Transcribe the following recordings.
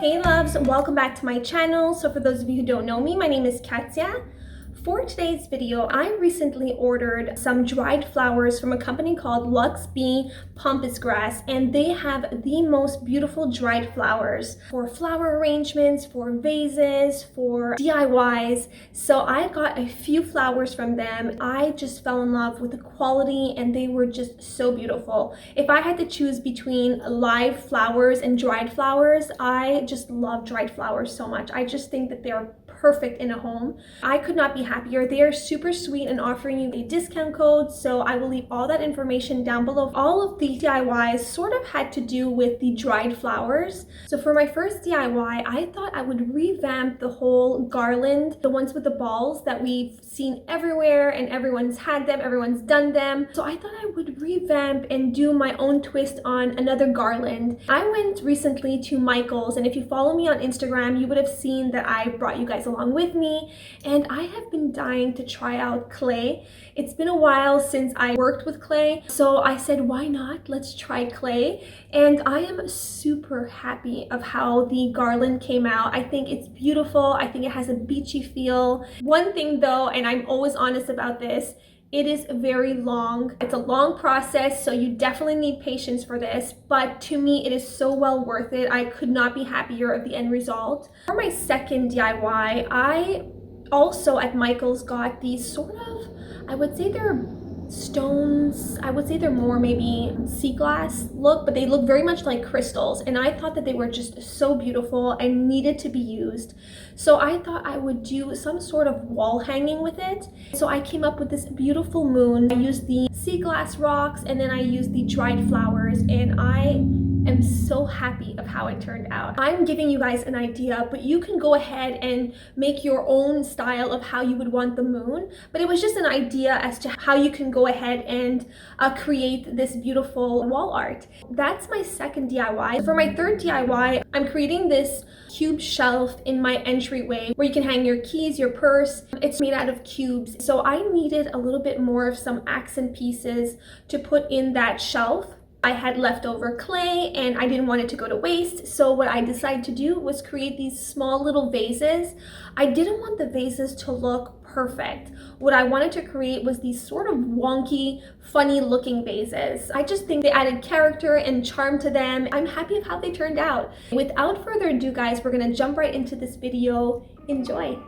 Hey loves, welcome back to my channel. So for those of you who don't know me, my name is Katya. For today's video, I recently ordered some dried flowers from a company called Lux Bee Pampas Grass, and they have the most beautiful dried flowers for flower arrangements, for vases, for DIYs. So I got a few flowers from them. I just fell in love with the quality and they were just so beautiful. If I had to choose between live flowers and dried flowers, I just love dried flowers so much. I just think that they're perfect in a home. I could not be happier. They are super sweet and offering you a discount code, so I will leave all that information down below. All of the DIYs sort of had to do with the dried flowers. So for my first DIY, I thought I would revamp the whole garland, the ones with the balls that we've seen everywhere and everyone's had them, everyone's done them. So I thought I would revamp and do my own twist on another garland. I went recently to Michael's, and if you follow me on Instagram, you would have seen that I brought you guys along with me, and I have been dying to try out clay. It's been a while since I worked with clay, so I said, why not? Let's try clay. And I am super happy of how the garland came out. I think it's beautiful. I think it has a beachy feel. One thing though, and I'm always honest about this, it is very long. It's a long process, so you definitely need patience for this, but to me, it is so well worth it. I could not be happier of the end result. For my second DIY, I also at Michael's got these sort of, I would say they're stones. I would say they're more maybe sea glass look, but they look very much like crystals, and I thought that they were just so beautiful and needed to be used. So I thought I would do some sort of wall hanging with it. So I came up with this beautiful moon. I used the sea glass rocks and then I used the dried flowers, and I am so happy of how it turned out. I'm giving you guys an idea, but you can go ahead and make your own style of how you would want the moon. But it was just an idea as to how you can go ahead and create this beautiful wall art. That's my second DIY. For my third DIY, I'm creating this cube shelf in my entryway where you can hang your keys, your purse. It's made out of cubes. So I needed a little bit more of some accent pieces to put in that shelf. I had leftover clay and I didn't want it to go to waste, so what I decided to do was create these small little vases. I didn't want the vases to look perfect. What I wanted to create was these sort of wonky, funny looking vases. I just think they added character and charm to them. I'm happy of how they turned out. Without further ado, guys, we're gonna jump right into this video. Enjoy.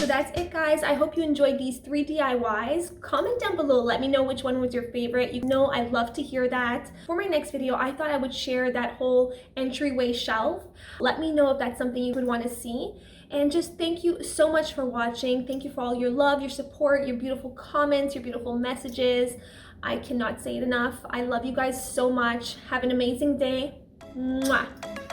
That's it, guys. I hope you enjoyed these 3 DIYs. Comment down below, let me know which one was your favorite. You know I love to hear that. For my next video, I thought I would share that whole entryway shelf. Let me know if that's something you would want to see. And just thank you so much for watching. Thank you for all your love, your support, your beautiful comments, your beautiful messages. I cannot say it enough. I love you guys so much. Have an amazing day. Mwah.